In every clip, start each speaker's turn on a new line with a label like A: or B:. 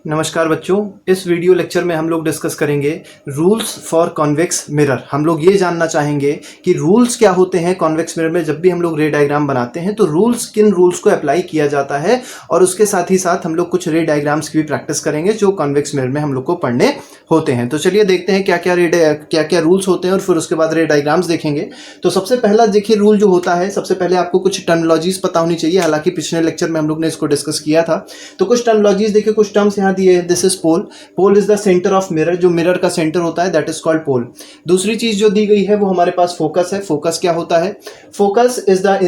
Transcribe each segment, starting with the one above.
A: नमस्कार बच्चों, इस वीडियो लेक्चर में हम लोग डिस्कस करेंगे रूल्स फॉर कॉन्वेक्स मिरर। हम लोग ये जानना चाहेंगे कि रूल्स क्या होते हैं कॉन्वेक्स मिरर में। जब भी हम लोग रे डायग्राम बनाते हैं तो रूल्स किन रूल्स को अप्लाई किया जाता है, और उसके साथ ही साथ हम लोग कुछ रे डायग्राम्स की भी प्रैक्टिस करेंगे जो कॉन्वेक्स मिरर में हम लोग को पढ़ने होते हैं। तो चलिए देखते हैं क्या क्या रूल्स होते हैं और फिर उसके बाद रे डायग्राम्स देखेंगे। तो सबसे पहला देखिए रूल जो होता है, सबसे पहले आपको कुछ टर्मिनोलॉजीज पता होनी चाहिए। हालांकि पिछले लेक्चर में हम लोग ने इसको डिस्कस किया था। तो कुछ टर्मिनोलॉजीज देखिए, कुछ टर्म्स यहाँ दिए हैं। This is pole. Pole is the centre of mirror. जो मिरर का सेंटर होता है दैट इज कॉल्ड पोल। दूसरी चीज जो दी गई है वो हमारे पास फोकस है। फोकस क्या होता है? Focus is the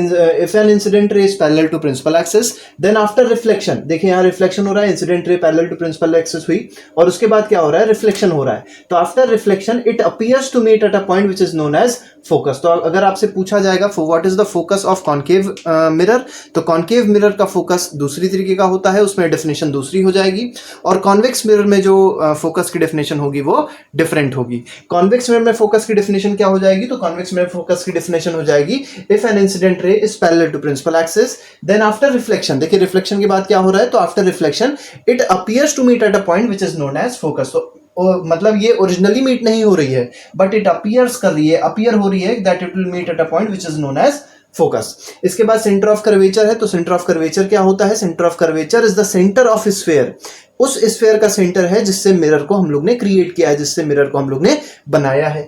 A: if an incident ray is parallel to principal axis, then after reflection, देखिए यहाँ रिफ्लेक्शन हो रहा है, incident ray parallel to principal axis हुई, और उसके बाद क्या हो रहा है? रिफ्लेक्शन हो रहा है। तो after reflection it appears to meet at a point which is known as focus. तो अगर आपसे पूछा जाएगा what is the focus of concave mirror, तो कॉन्केव मिरर का फोकस दूसरी तरीके का होता है, उसमें डेफिनेशन दूसरी हो जाएगी। और कॉन्वेक्स मिरर में जो फोकस की डेफिनेशन होगी वो डिफरेंट होगी। कॉन्वेक्स मिरर में फोकस की डेफिनेशन क्या हो जाएगी? तो कॉन्वेक्स मिरर फोकस की डेफिनेशन हो जाएगी if an incident ray is parallel to principal axis, then after reflection, देखिए रिफ्लेक्शन के बाद क्या हो रहा है? तो after reflection it appears to meet at a point which is known as focus. मतलब ये ओरिजिनली मीट नहीं हो रही है, बट इट अपीयर्स कर रही है, अपीयर हो रही है that it will meet at a point which is known as focus. इसके बाद सेंटर ऑफ कर्वेचर है। तो सेंटर ऑफ कर्वेचर क्या होता है? Centre of curvature is the centre of sphere. उस स्फीयर का सेंटर है जिससे मिरर को हम लोग ने क्रिएट किया है, जिससे मिरर को हम लोग ने बनाया है।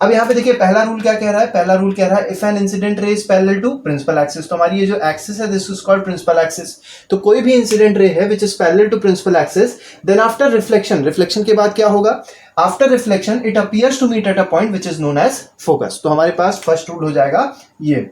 A: अब यहाँ पे देखिए पहला रूल क्या कह रहा है? पहला रूल कह रहा है if an incident ray is parallel to principal axis. तो हमारी ये जो एक्सिस है this is called principal axis. तो कोई भी इंसिडेंट रे है which is parallel to principal axis, then after reflection, reflection के बाद क्या होगा? After reflection it appears to meet at a point which is known as focus. तो हमारे पास फर्स्ट रूल हो जाएगा ये।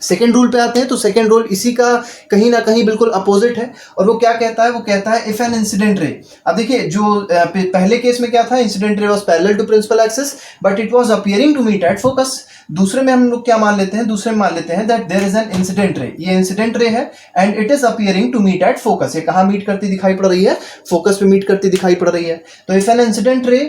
A: सेकेंड रूल पे आते हैं। तो सेकेंड रूल इसी का कहीं ना कहीं बिल्कुल अपोजिट है, और वो क्या कहता है? वो कहता है इफ एन इंसिडेंट रे। अब देखिए जो पहले केस में क्या था? Incident ray was parallel to principal axis but it was appearing to meet at focus. दूसरे में हम लोग क्या मान लेते हैं? दूसरे में मान लेते हैं that there is an incident ray. ये इंसिडेंट रे है and it is appearing to meet at focus. ये कहाँ मीट करती दिखाई पड़ रही है? फोकस पे मीट करती दिखाई पड़ रही है। तो इफ एन इंसिडेंट रे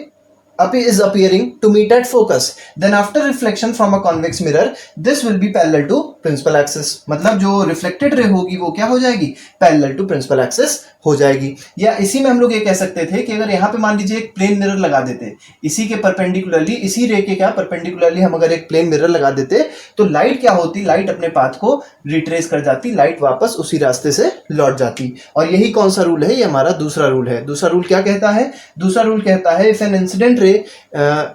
A: is appearing to meet at focus, then after reflection from a convex mirror this will be parallel to principal axis। मतलब जो रिफ्लेक्टेड रे होगी वो क्या हो जाएगी? पैरेलल टू प्रिंसिपल एक्सिस हो जाएगी। या इसी में हम लोग ये कह सकते थे कि अगर यहाँ पे मान लीजिए एक प्लेन मिरर लगा देते, इसी के परपेंडिकुलरली, इसी रे के क्या परपेंडिकुलरली हम अगर एक प्लेन मिरर लगा देते, तो लाइट क्या होती? लाइट अपने पाथ को रिट्रेस कर जाती, लाइट वापस उसी रास्ते से लौट जाती। और यही कौन सा रूल है? ये हमारा दूसरा रूल है। दूसरा रूल क्या कहता है? दूसरा रूल कहता है इफ एन इंसिडेंट रे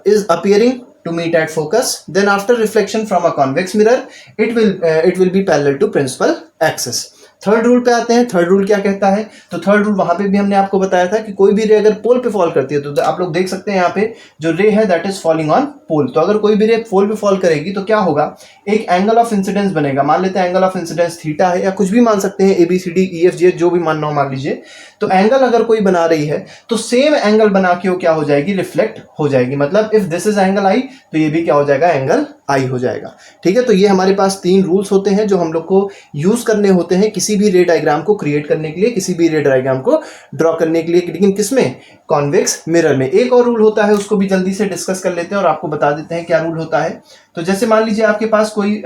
A: is appearing to meet at focus, then after reflection from a convex mirror it will be parallel to principal axis। Third rule पे आते हैं। थर्ड रूल क्या कहता है? तो थर्ड रूल वहां पे भी हमने आपको बताया था कि कोई भी रे अगर पोल पे फॉल करती है, तो आप लोग देख सकते हैं यहाँ पे जो रे है दैट इज फॉलिंग ऑन पोल। तो अगर कोई भी रे पोल पे फॉल करेगी तो क्या होगा? एक एंगल ऑफ इंसिडेंस बनेगा। मान लेते हैं एंगल ऑफ इंसिडेंस थीटा है, या कुछ भी मान सकते हैं, ABCD EFG जो भी मानना हो मान लीजिए। तो एंगल अगर कोई बना रही है तो सेम एंगल बना के वो क्या हो जाएगी? रिफ्लेक्ट हो जाएगी। मतलब इफ दिस इज एंगल आई तो ये भी क्या हो जाएगा? एंगल आई हो जाएगा। ठीक है, तो ये हमारे पास तीन रूल्स होते हैं जो हम लोग को यूज करने होते हैं किसी भी रे डायग्राम को क्रिएट करने के लिए, किसी भी रे डायग्राम को ड्रॉ करने के लिए। लेकिन किसमें? कॉन्वेक्स मिरर में। एक और रूल होता है, उसको भी जल्दी से डिस्कस कर लेते हैं और आपको बता देते हैं क्या रूल होता है। तो जैसे मान लीजिए आपके पास कोई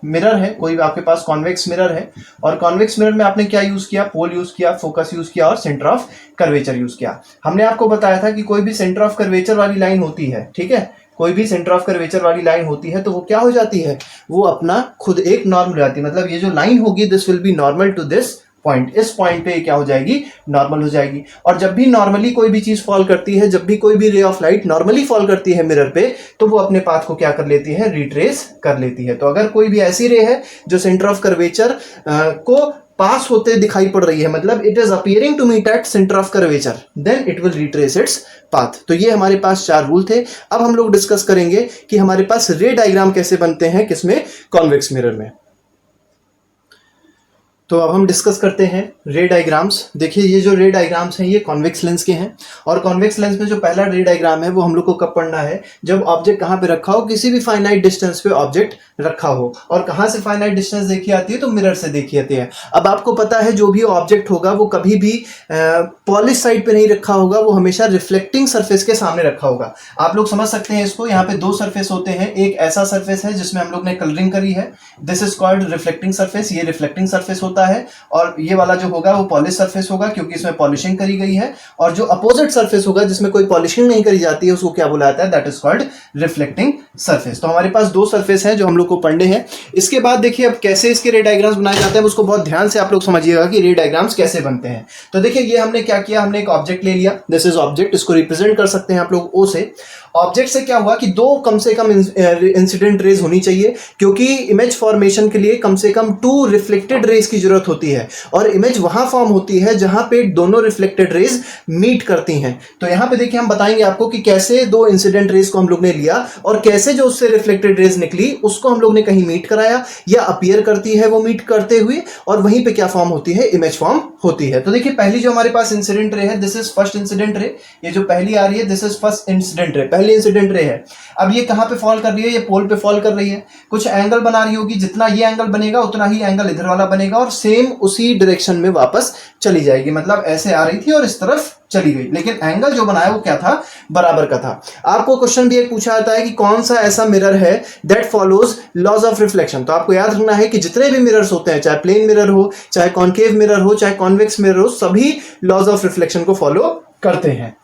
A: मिरर है, कोई आपके पास कॉन्वेक्स मिरर है, और कॉन्वेक्स मिरर में आपने क्या यूज किया? पोल यूज किया, फोकस यूज किया और सेंटर ऑफ कर्वेचर यूज किया। हमने आपको बताया था कि कोई भी सेंटर ऑफ कर्वेचर वाली लाइन होती है, ठीक है, कोई भी सेंटर ऑफ कर्वेचर वाली लाइन होती है तो वो क्या हो जाती है? वो अपना खुद एक नॉर्मल हो जाती है। मतलब ये जो लाइन होगी this will be normal to this point. इस पॉइंट पे क्या हो जाएगी? नॉर्मल हो जाएगी। और जब भी नॉर्मली कोई भी चीज फॉल करती है, जब भी कोई भी ray of light normally fall करती है मिरर पे, तो वो अपने पाथ को क्या कर लेती है? रिट्रेस कर लेती है। तो अगर कोई भी ऐसी रे है जो सेंटर ऑफ कर्वेचर को पास होते दिखाई पड़ रही है, मतलब it is appearing to meet at centre of curvature, then it will retrace its path. तो ये हमारे पास चार रूल थे। अब हम लोग डिस्कस करेंगे कि हमारे पास रे डायग्राम कैसे बनते हैं, किसमें? कॉन्वेक्स मिरर में। तो अब हम डिस्कस करते हैं रे डायग्राम्स। देखिए ये जो रे डायग्राम्स हैं ये कॉन्वेक्स लेंस के हैं, और कॉन्वेक्स लेंस में जो पहला रे डायग्राम है वो हम लोग को कब पढ़ना है? जब ऑब्जेक्ट कहाँ पे रखा हो? किसी भी फाइनाइट डिस्टेंस पे ऑब्जेक्ट रखा हो। और कहाँ से फाइनाइट डिस्टेंस देखी आती है? तो मिरर से देखी आती है। अब आपको पता है जो भी ऑब्जेक्ट होगा वो कभी भी पॉलिश साइड पे नहीं रखा होगा, वो हमेशा रिफ्लेक्टिंग सरफेस के सामने रखा होगा। आप लोग समझ सकते हैं इसको। यहाँ पे दो सरफेस होते हैं, एक ऐसा सरफेस है जिसमें हम लोग ने कलरिंग करी है, this is called reflecting surface, ये रिफ्लेक्टिंग सरफेस होता होता है, और ये वाला जो होगा वो पॉलिश सरफेस होगा क्योंकि इसमें पॉलिशिंग करी गई है, और जो अपोजिट सरफेस होगा जिसमें कोई पॉलिशिंग नहीं करी जाती है उसको क्या बुलाता है, that is called reflecting surface. तो हमारे पास दो सरफेस हैं जो हम लोग को पढ़ने हैं। इसके बाद देखिए अब कैसे इसके रे डायग्राम्स बनाए जाते हैं, उसको बहुत ध्यान से आप लोग समझिएगा कि रे डायग्राम्स कैसे बनते हैं। तो देखिए ये हमने क्या किया, हमने एक ऑब्जेक्ट ले लिया, दिस इज ऑब्जेक्ट, इसको रिप्रेजेंट कर सकते हैं आप लोग ओ से। ऑब्जेक्ट से क्या हुआ कि दो कम से कम इंसिडेंट रेज होनी चाहिए, क्योंकि इमेज फॉर्मेशन के लिए कम से कम 2 रिफ्लेक्टेड रेज की जरूरत होती है, और इमेज वहां फॉर्म होती है जहां पे दोनों रिफ्लेक्टेड रेज मीट करती हैं। तो यहां पे देखिए हम बताएंगे आपको कि कैसे दो इंसिडेंट रेज को हम लोग ने लिया और कैसे जो उससे रिफ्लेक्टेड रेज निकली उसको हम लोग ने कहीं मीट कराया, या अपीयर करती है वो मीट करते हुए, और वहीं पे क्या फॉर्म होती है, इमेज फॉर्म होती है। तो देखिए पहली जो हमारे पास इंसिडेंट रे है, this is first incident ray, ये जो पहली आ रही है this is first incident ray, पहली इंसिडेंट रे है। अब ये कहां पे फॉल कर रही है, ये पोल पे फॉल कर रही है, कुछ एंगल बना रही होगी, जितना ये एंगल बनेगा उतना ही एंगल इधर वाला बनेगा, और सेम उसी डायरेक्शन में वापस चली जाएगी, मतलब ऐसे आ रही थी और इस तरफ चली गई, लेकिन एंगल जो बनाया वो क्या था, बराबर का था। आपको क्वेश्चन भी एक पूछा जाता है कि कौन सा ऐसा मिरर है that follows laws of reflection. तो आपको याद रखना है कि जितने भी मिरर्स होते हैं, चाहे प्लेन मिरर हो, चाहे कॉन्केव मिरर हो, चाहे कॉन्वेक्स मिरर हो, सभी लॉज ऑफ रिफ्लेक्शन को फॉलो करते हैं।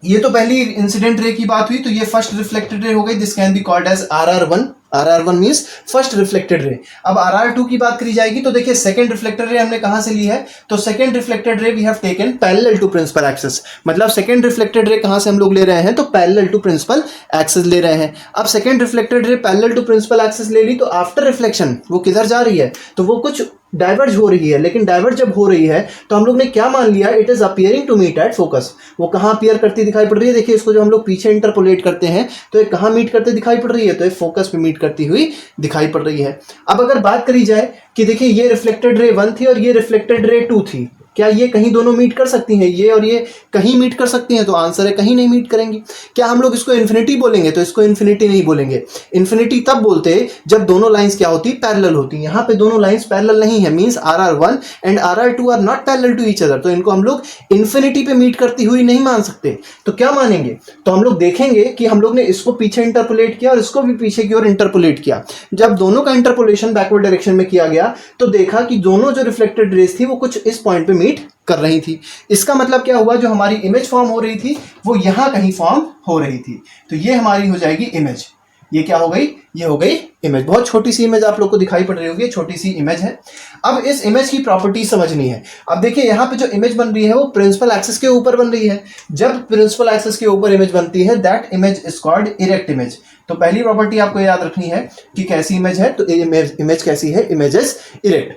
A: ये तो पहली इंसिडेंट रे की बात हुई, तो ये फर्स्ट रिफ्लेक्टेड रे हो गई, this can be called as RR1। RR1 means first reflected ray. अब RR2 की बात करी जाएगी तो देखिए सेकंड रिफ्लेक्टेड रे हमने कहां से ली है, तो second reflected ray we have taken parallel to principal axis. मतलब सेकंड रिफ्लेक्टेड रे कहां से हम लोग ले रहे हैं, तो पैरेलल टू प्रिंसिपल एक्सिस ले रहे हैं। अब second reflected ray parallel to principal axis ले ली, तो आफ्टर रिफ्लेक्शन वो किधर जा रही है, तो वो कुछ डाइवर्ज हो रही है, लेकिन डाइवर्ज जब हो रही है तो हम लोग ने क्या मान लिया, it is appearing to meet at focus. वो कहां अपीयर करती दिखाई पड़ रही है, देखिए इसको जो हम लोग पीछे इंटरपोलेट करते हैं तो ये कहां मीट करते दिखाई पड़ रही है, तो ये फोकस पे मीट करती हुई दिखाई पड़ रही है। अब अगर बात करी जाए कि देखिए ये रिफ्लेक्टेड रे 1 थी और ये रिफ्लेक्टेड रे 2 थी, क्या ये कहीं दोनों मीट कर सकती हैं, ये और ये कहीं मीट कर सकती हैं, तो आंसर है कहीं नहीं मीट करेंगी। क्या हम लोग इसको इन्फिनिटी बोलेंगे, तो इसको इन्फिनिटी नहीं बोलेंगे। इन्फिनिटी तब बोलते जब दोनों लाइंस क्या होती, पैरेलल होती। यहाँ पे दोनों लाइंस पैरेलल नहीं है, means RR1 and RR2 are not parallel to each other, तो इनको हम लोग इन्फिनिटी पे मीट करती हुई नहीं मान सकते। तो क्या मानेंगे, तो हम लोग देखेंगे कि हम लोग ने इसको पीछे इंटरपोलेट किया और इसको भी पीछे की ओर इंटरपोलेट किया। जब दोनों का इंटरपोलेशन बैकवर्ड डायरेक्शन में किया गया तो देखा कि दोनों जो रिफ्लेक्टेड रेज थी वो कुछ इस पॉइंट पे मीट कर रही थी। इसका मतलब क्या हुआ, जो हमारी इमेज फॉर्म हो रही थी वो यहां कहीं फॉर्म हो रही थी, तो ये हमारी हो जाएगी इमेज। ये क्या हो गई, ये हो गई इमेज। बहुत छोटी सी इमेज आप लोग को दिखाई पड़ रही होगी, छोटी सी इमेज है। अब इस इमेज की प्रॉपर्टी समझनी है। अब देखिए यहाँ पे जो इमेज बन रही है वो प्रिंसिपल एक्सिस के ऊपर बन रही है। जब प्रिंसिपल एक्सिस के ऊपर इमेज बनती है that image is called erect image. तो पहली प्रॉपर्टी आपको याद रखनी है कि कैसी इमेज है, तो इमेज कैसी है, इमेज इज इरेक्ट।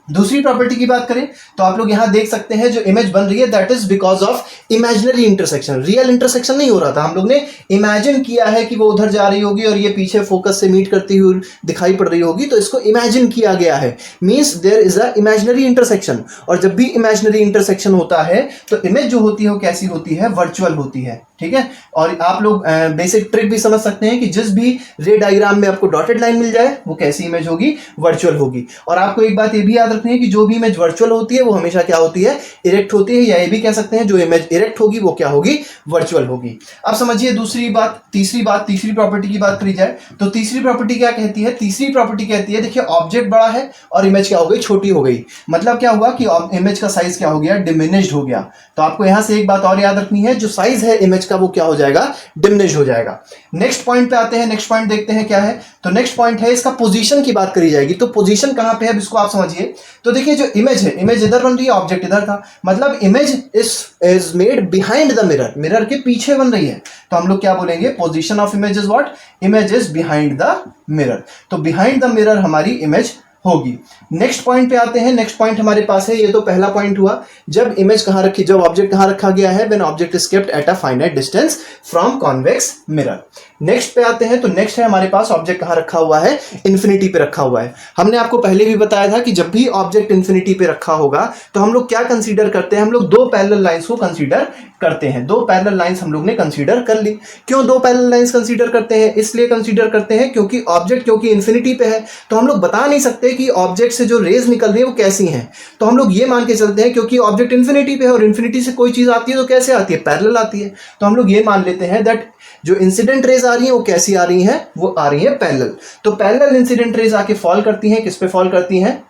A: दूसरी प्रॉपर्टी की बात करें तो आप लोग यहां देख सकते हैं जो इमेज बन रही है that is because of imaginary intersection. Real intersection नहीं हो रहा था, हम लोग ने इमेजिन किया है कि वो उधर जा रही होगी और ये पीछे फोकस से मीट करती हुई दिखाई पड़ रही होगी, तो इसको इमेजिन किया गया है, means there is a imaginary intersection. और जब भी इमेजिनरी इंटरसेक्शन होता है तो इमेज जो होती है वो कैसी होती है, वर्चुअल होती है। ठीक है, और आप लोग बेसिक ट्रिक भी समझ सकते हैं कि जिस भी रे डायग्राम में आपको डॉटेड लाइन मिल जाए वो कैसी इमेज होगी, वर्चुअल होगी। और आपको एक बात ये भी याद रखनी है कि जो भी इमेज वर्चुअल होती है वो हमेशा क्या होती है, इरेक्ट होती है, या ये भी कह सकते हैं जो इमेज इरेक्ट होगी वो क्या होगी, वर्चुअल होगी। अब समझिए दूसरी बात, तीसरी प्रॉपर्टी की बात करी जाए तो तीसरी प्रॉपर्टी क्या कहती है, तीसरी प्रॉपर्टी कहती है देखिए ऑब्जेक्ट बड़ा है और इमेज क्या हो गई, छोटी हो गई। मतलब क्या हुआ कि इमेज का साइज क्या हो गया, डिमिनिश्ड हो गया। तो आपको यहां से एक बात और याद रखनी है, जो साइज है इमेज का वो क्या हो जाएगा, डिमिनिश हो जाएगा। नेक्स्ट पॉइंट पे आते हैं, नेक्स्ट पॉइंट देखते हैं क्या है। तो नेक्स्ट पॉइंट है इसका पोजीशन की बात करी जाएगी। तो पोजीशन कहां पे है अब इसको आप समझिए। तो देखिए जो इमेज है, इमेज इधर बन रही है, ऑब्जेक्ट इधर था, मतलब image is made behind the mirror, mirror के पीछे बन रही है। तो हम लोग क्या बोलेंगे, position of image is what, image is behind the mirror. तो बिहाइंड द मिरर हमारी इमेज होगी। नेक्स्ट पॉइंट पे आते हैं, नेक्स्ट पॉइंट हमारे पास है, ये तो पहला पॉइंट हुआ जब इमेज कहां रखी, जब ऑब्जेक्ट कहां रखा गया है, when object is kept at a finite distance from convex mirror. Next पे आते हैं, तो नेक्स्ट है हमारे पास ऑब्जेक्ट कहां रखा हुआ है, इन्फिनिटी पे रखा हुआ है। हमने आपको पहले भी बताया था कि जब भी ऑब्जेक्ट इन्फिनिटी पे रखा होगा तो हम लोग क्या कंसीडर करते हैं, हम लोग दो पैरेलल लाइंस को कंसीडर करते हैं। दो पैरेलल लाइंस हम लोग ने कंसीडर कर ली। क्यों दो पैरेलल लाइंस कंसीडर करते हैं, इसलिए कंसीडर करते हैं क्योंकि ऑब्जेक्ट क्योंकि इन्फिनिटी पे है तो हम लोग बता नहीं सकते कि ऑब्जेक्ट से जो रेज निकल रही है वो कैसी हैं। तो हम लोग ये मान के चलते हैं क्योंकि ऑब्जेक्ट इन्फिनिटी पे है और इन्फिनिटी से कोई चीज आती है तो कैसे आती है, पैरेलल आती है। तो हम लोग ये मान लेते हैं दैट जो इंसिडेंट रेज आ रही है वो कैसी आ रही हैं, वो आ रही है पैरेलल। तो पैरेलल इंसिडेंट रेज आके फॉल करती हैं, किस पे फॉल करती हैं,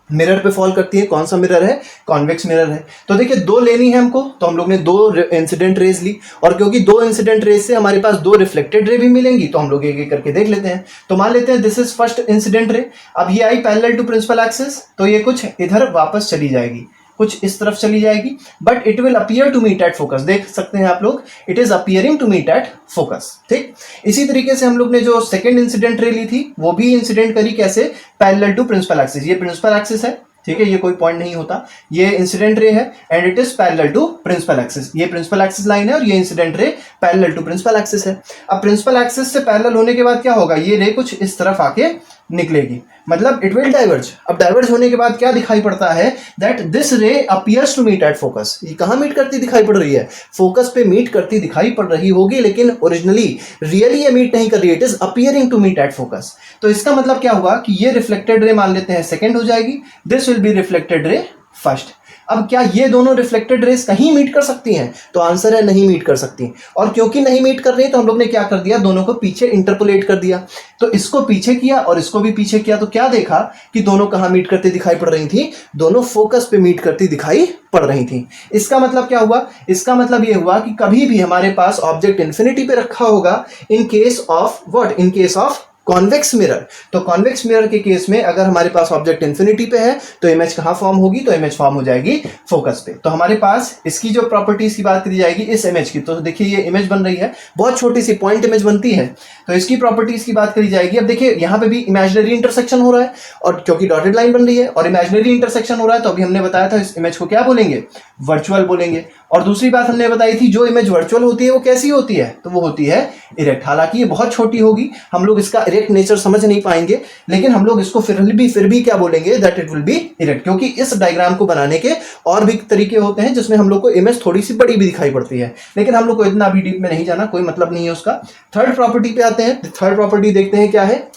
A: मिरर पे फॉल करती है। कौन सा मिरर है? कॉन्वेक्स मिरर है। तो देखिए दो लेनी है हमको, तो हम लोग ने दो इंसिडेंट रेज ली, और क्योंकि दो इंसिडेंट रेज से हमारे पास दो रिफ्लेक्टेड रे भी मिलेंगी, तो हम लोग एक एक करके देख लेते हैं। तो मान लेते हैं this is first incident ray. अब ये आई पैरेलल टू प्रिंसिपल एक्सिस, तो ये कुछ इधर वापस चली जाएगी, कुछ इस तरफ चली जाएगी, but it will appear to meet at focus. देख सकते हैं आप लोग, it is appearing to meet at focus. ठीक, इसी तरीके से हम लोग ने जो सेकंड इंसिडेंट रे ली थी, वो भी इंसिडेंट करी कैसे? Parallel to principal axis. ये प्रिंसिपल एक्सिस है, ठीक है, ये कोई पॉइंट नहीं होता, ये इंसिडेंट रे है and it is parallel to principal axis. ये प्रिंसिपल एक्सिस लाइन है और ये इंसिडेंट रे पैरेलल टू प्रिंसिपल एक्सिस है। अब प्रिंसिपल एक्सिस से पैरेलल होने के बाद क्या होगा? ये रे कुछ इस तरफ आके निकलेगी, मतलब इट विल डाइवर्ज। अब डाइवर्ज होने के बाद क्या दिखाई पड़ता है? That this ray appears to meet at focus. ये कहाँ मीट करती दिखाई पड़ रही है? फोकस पे मीट करती दिखाई पड़ रही होगी, लेकिन ओरिजिनली रियली ये मीट नहीं कर रही है, it is appearing to meet at focus. तो इसका मतलब क्या हुआ कि ये रिफ्लेक्टेड रे मान लेते हैं सेकंड हो जाएगी, this will be reflected ray first. अब क्या ये दोनों रिफ्लेक्टेड रेस कहीं मीट कर सकती हैं? तो आंसर है नहीं मीट कर सकती। और क्योंकि नहीं मीट कर रही है, तो हम लोग ने क्या कर दिया? दोनों को पीछे इंटरपोलेट कर दिया। तो इसको पीछे किया और इसको भी पीछे किया, तो क्या देखा कि दोनों कहाँ मीट करती दिखाई पड़ रही थी? दोनों फोकस पे मीट करती दिखाई पड़ रही थी। इसका मतलब क्या हुआ? इसका मतलब ये हुआ कि कभी भी हमारे पास ऑब्जेक्ट इन्फिनिटी पे रखा होगा, in case of what? In case of convex mirror. तो कॉन्वेक्स मिरर के केस में अगर हमारे पास ऑब्जेक्ट इन्फिनिटी पे है, तो इमेज कहां फॉर्म होगी? तो इमेज फॉर्म हो जाएगी फोकस पे। तो हमारे पास इसकी जो प्रॉपर्टीज की बात करी जाएगी इस इमेज की, तो देखिए ये इमेज बन रही है, बहुत छोटी सी पॉइंट इमेज बनती है, तो इसकी प्रॉपर्टीज की बात करी जाएगी। अब देखिए यहां पे भी इमेजिनरी इंटरसेक्शन हो रहा है, और क्योंकि डॉटेड लाइन बन रही है और इमेजिनरी इंटरसेक्शन हो रहा है, तो अभी हमने बताया था इस इमेज को क्या बोलेंगे? वर्चुअल बोलेंगे। और दूसरी बात हमने बताई थी, जो इमेज वर्चुअल होती है वो कैसी होती है? तो वो होती है इरेक्ट। हालांकि ये बहुत छोटी होगी, हम लोग इसका इरेक्ट नेचर समझ नहीं पाएंगे, लेकिन हम लोग इसको फिर भी क्या बोलेंगे? That it will be erect. क्योंकि इस डायग्राम को बनाने के और भी तरीके होते हैं जिसमें हम लोग को इमेज थोड़ी सी बड़ी भी दिखाई पड़ती है, लेकिन हम लोग को इतना भी डीप में नहीं जाना, कोई मतलब नहीं है उसका। थर्ड प्रॉपर्टी पे आते हैं। थर्ड प्रॉपर्टी देखते हैं क्या है।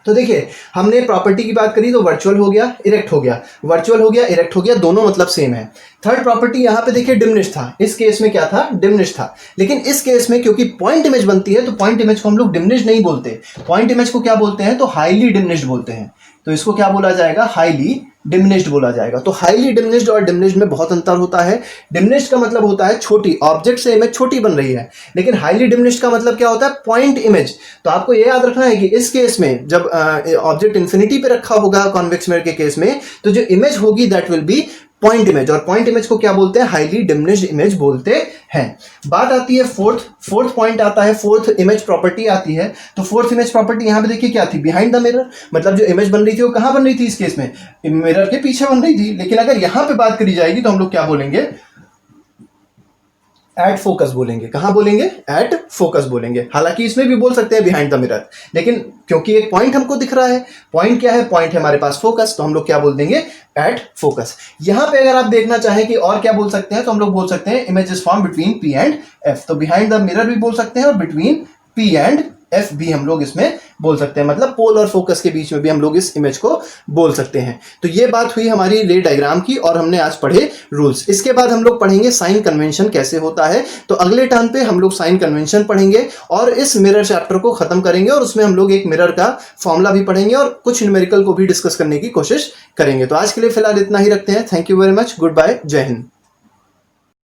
A: तो देखिए हमने प्रॉपर्टी की बात करी, तो वर्चुअल हो गया, इरेक्ट हो गया, वर्चुअल हो गया, इरेक्ट हो गया, दोनों मतलब सेम है। थर्ड प्रॉपर्टी यहां पे देखिए डिमिनिश था, इस केस में क्या था? डिमिनिश था। लेकिन इस केस में क्योंकि पॉइंट इमेज बनती है, तो पॉइंट इमेज को हम लोग डिमिनिश नहीं बोलते, पॉइंट इमेज को क्या बोलते हैं? तो हाईली डिमिनिश्ड बोलते हैं। तो इसको क्या बोला जाएगा? हाईली डिमिनिश्ड बोला जाएगा। तो हाईली डिमिनिश्ड और डिमिनिश्ड में बहुत अंतर होता है। डिमिनिश्ड का मतलब होता है छोटी, ऑब्जेक्ट से इमेज छोटी बन रही है, लेकिन हाईली डिमिनिश्ड का मतलब क्या होता है? Point image. तो आपको ये याद रखना है कि इस केस में जब ऑब्जेक्ट इन्फिनिटी पे रखा होगा कॉन्वेक्स मिरर के केस में, तो जो इमेज होगी that will be point image, और पॉइंट इमेज को क्या बोलते हैं? हाईली डिमिनिश्ड इमेज बोलते हैं। बात आती है फोर्थ पॉइंट आता है, फोर्थ इमेज प्रॉपर्टी आती है। तो फोर्थ इमेज प्रॉपर्टी यहां पे देखिए क्या थी? Behind the mirror. मतलब जो इमेज बन रही थी वो कहां बन रही थी? इस केस में मिरर के पीछे बन रही थी। लेकिन अगर यहां पे बात करी जाएगी तो हम लोग क्या बोलेंगे? एट फोकस बोलेंगे। कहां बोलेंगे? एट फोकस बोलेंगे। हालांकि इसमें भी बोल सकते हैं बिहाइंड द मिरर, लेकिन क्योंकि एक पॉइंट हमको दिख रहा है, पॉइंट क्या है? पॉइंट है हमारे पास फोकस, तो हम लोग क्या बोल देंगे? At focus. यहां पे अगर आप देखना चाहें कि और क्या बोल सकते हैं, तो हम लोग बोल सकते हैं image is form between P and F. तो बिहाइंड द मिरर भी बोल सकते हैं और बिटवीन पी एंड एफ भी हम लोग इसमें बोल सकते हैं, मतलब पोल और फोकस के बीच में भी हम लोग इस इमेज को बोल सकते हैं। तो ये बात हुई हमारी रे डायग्राम की, और हमने आज पढ़े रूल्स। इसके बाद हम लोग पढ़ेंगे साइन कन्वेंशन कैसे होता है। तो अगले टर्न पे हम लोग साइन कन्वेंशन पढ़ेंगे और इस मिरर चैप्टर को खत्म करेंगे, और उसमें हम लोग एक मिरर का फॉर्मूला भी पढ़ेंगे और कुछ न्यूमेरिकल को भी डिस्कस करने की कोशिश करेंगे। तो आज के लिए फिलहाल इतना ही रखते हैं। Thank you very much, good bye, जय हिंद।